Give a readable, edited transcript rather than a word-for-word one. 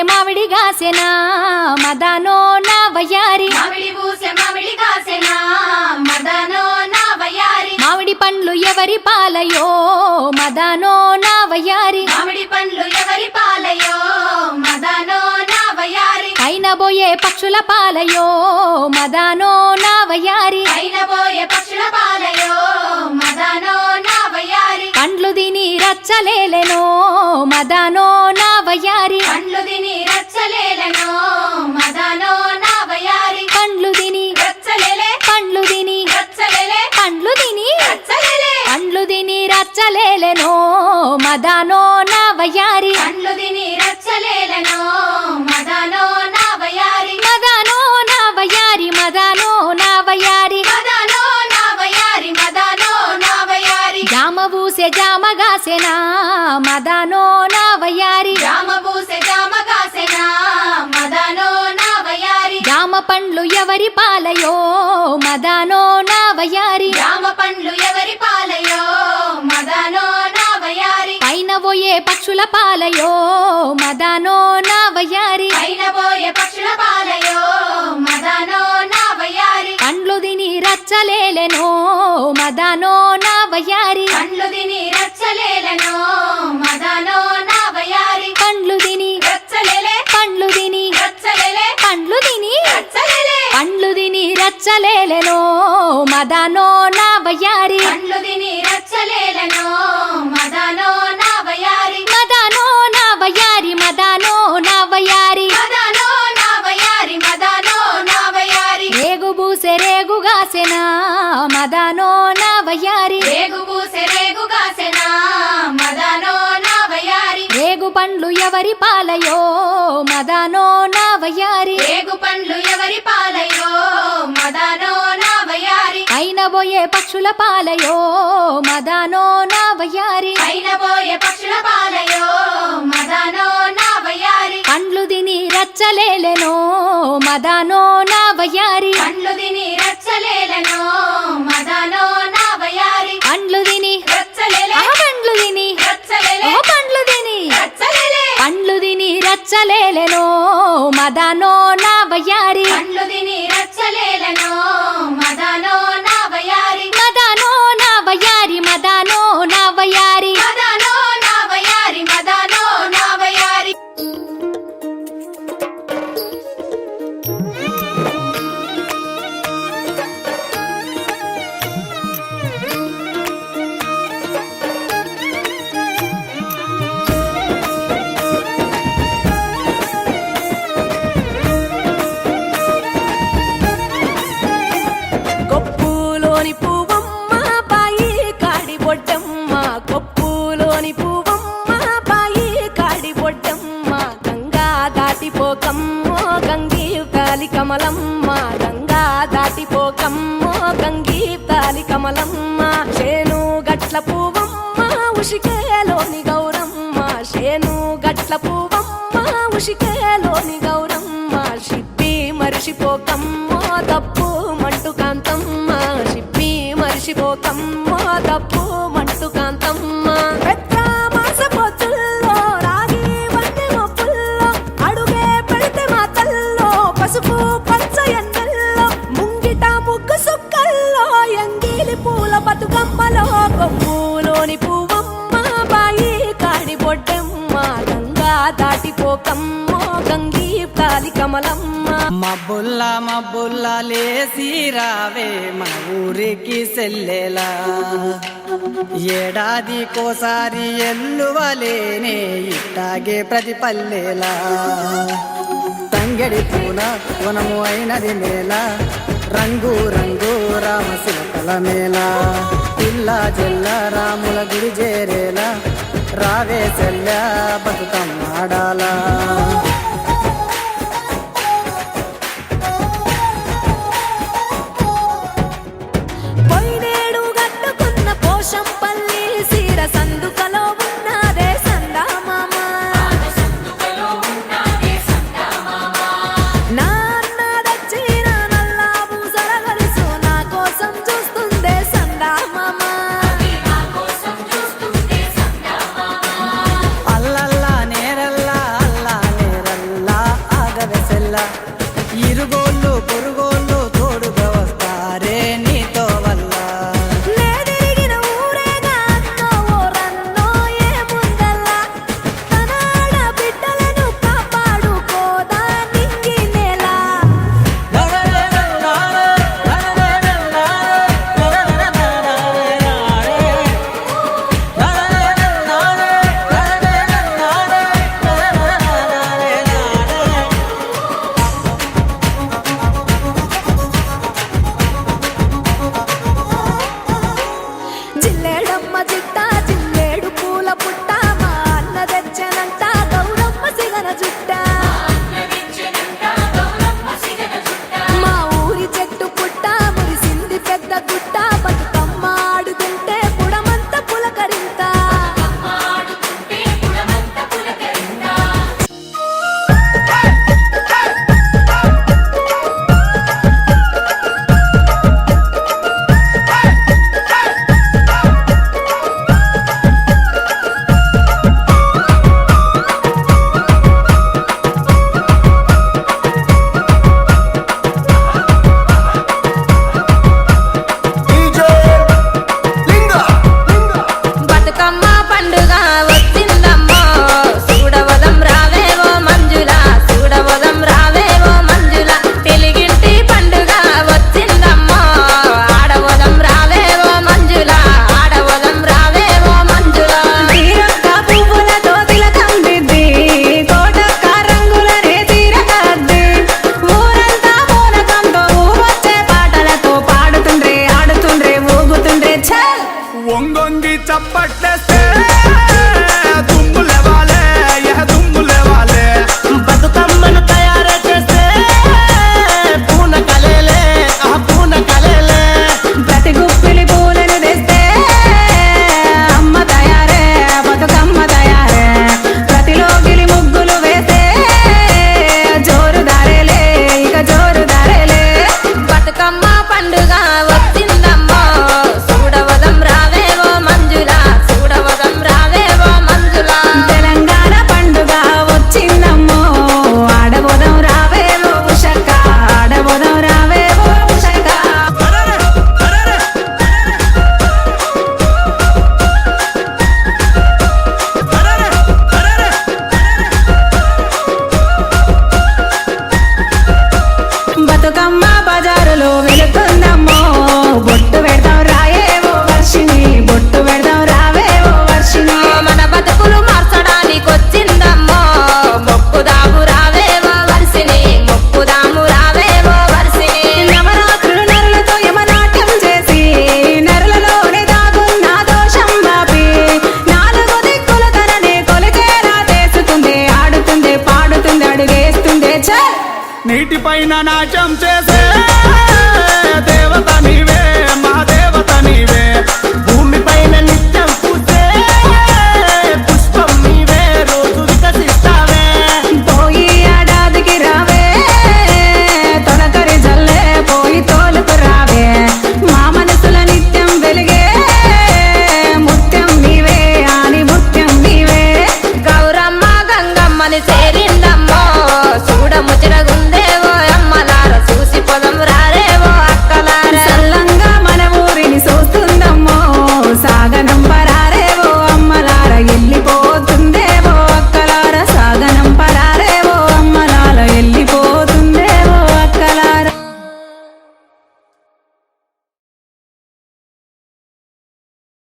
మామిడి గాసెనా మదానో నా వయ్యారి మామిడి పండ్లు ఎవరి పాలయో మదానో నా వయ్యారి పైన బోయే పక్షుల పాలయో మదానో నా వయ్యారి పండ్లు దిని రచ్చలేలెనో మదానో నా వయ్యారి పండ్లు దిని రచ్చలేలెనో మదానో నా వయ్యారి జామబూసె జామగాసెనా మదానో నా వయ్యారి జామ పండ్లు ఎవరి పాలయో మదానో నా వయ్యారి పైన పోయే పక్షుల పాలయో మదానో నా వయ్యారి పండ్లు దిని రచ్చలేలెనో మదానో నా వయ్యారి పండ్లు దిని రచ్చలేలెనో మదానో నా వయ్యారి రేగుబూసె రేగుగాసెనా మదానో నా వయ్యారి రేగు పండ్లు ఎవరి పాలయో మదానో నా వయ్యారి పైన బోయే పక్షుల పాలయో మదానో నా వయ్యారి పండ్లు దిని రచ్చలేలెనో మదానో నా వయ్యారి పండ్లు దిని రచ్చలేలెనో మదానో నా వయ్యారి కమలమ్మ గంగా దాటిపోకమ్మో గంగీతాలి కమలమ్మ శేను గట్ల పువ్వమ్మ ఉషికేలోని గౌరమ్మ శేను గట్ల పువ్వమ్మ ఉషికేలోని గౌరమ్మ షిప్పి మరిషిపోకమ్మో తప్పు మంటు కాంతమ్మ షిప్పి మరిషిపోకమ్మో తప్పు మంటు కాంతమ్మ కొమ్ములోని పువ్వమ్మ బాయి కాడి బొడ్డమ్మ గంగా దాటిపోకమ్మో గంగీతాలి కమలమ్మ మబ్బుల్ల లేసి రావే మన ఊరికి సెల్లెలా ఏడాదికోసారి ఎల్లువలేనే ఇట్టాగే ప్రతి పల్లెలా తంగెడి పూల వనము అయినది మేళ రంగు రంగు రామశిలకల మేళ పిల్ల జల్ల రాముల గుడి చేరేలా రావే సెల్ల బతుకమ్మాడాలా ఇరుగోళ్ళు పొరుగోళ్ళు తోడుగా వస్తారే నీతో వల్ల. నేదిరిగిన ఊరేగా అన్నో ఓరన్నో ఏముందల్లా తనాడ బిడ్డలను కాపాడుకోదా నింగి నేల. జిల్లేడమ్మ జిట్ట జిల్లేడు పూల పుట్ట మా అన్న తెచ్చనంట గౌరమ్మ సిగన జుట్ట. మా ఊరి చెట్టు పుట్ట మురిసింది పెద్ద గుట్ట బతుకమ్మ ఆడుతుంటే పుడమంత పులకరింత. బతుకమ్మ పండుగ వచ్చిందమ్మో చూడవదం రావేవో మంజుల చూడవదం రావేవో మంజుల. తెలుగింటి పండుగ వచ్చిందమ్మో ఆడవదం రావేవో మంజుల ఆడవదం రావేవో మంజుల. తీరొక్క పువ్వులతో తిలకందిద్ది కోటొక్క రంగులనే తీరకద్ది ఊరంతా పూనకంతో ఊరొచ్చే పాటలతో పాడుతుండ్రే ఆడుతుండ్రే ఊగుతుండ్రే ఛల్. ఒంగొంగి చప్పట్లేస్తే దుమ్ములేవాలే దుమ్ములేవాలే. బతుకమ్మను తయారు చేస్తే పూన కలేలే పూన కలేలే. ప్రతి గుప్పిలి పూలను తెస్తే అమ్మ తయారే బతుకమ్మ తయారే. ప్రతిలోగిలి ముగ్గులు వేస్తే జోరు దారేలే ఇక జోరు దారేలే. బతుకమ్మ పండుగ వచ్చిందమ్మో చూడవదం రావేవో మంజుల చూడవదం రావేవో మంజుల. తెలంగాణ పండుగ వచ్చిందమ్మో ఆడబోదం రావేవో ఉషక్క ఆడబోదం రావేవో ఉషక్క. బతుకమ్మ బజారులో వెళుతుందమ్మో బొట్టు పెడతాం రాయేవో వర్షిని బొట్టు పెడతాం రావేవో వర్షిని. మన బతుకులు మార్చడానికి వచ్చిందమ్మో మొక్కుదాము రావేవో వర్షిని మొక్కుదాము రావేవో వర్షిని. నవరాత్రులు నరులతో యమనాట్యం చేసి నరులలోనే దాగున్న దోషం బాపి నాలుగు దిక్కుల తననే కొలిచేలా చేసుకుందే ఆడుతుందే పాడుతుంది అడుగేస్తుందే ఛల్. నీటిపైన నాట్యం చేసే దేవత నీవే మా దేవత నీవే. భూమిపైన నిత్య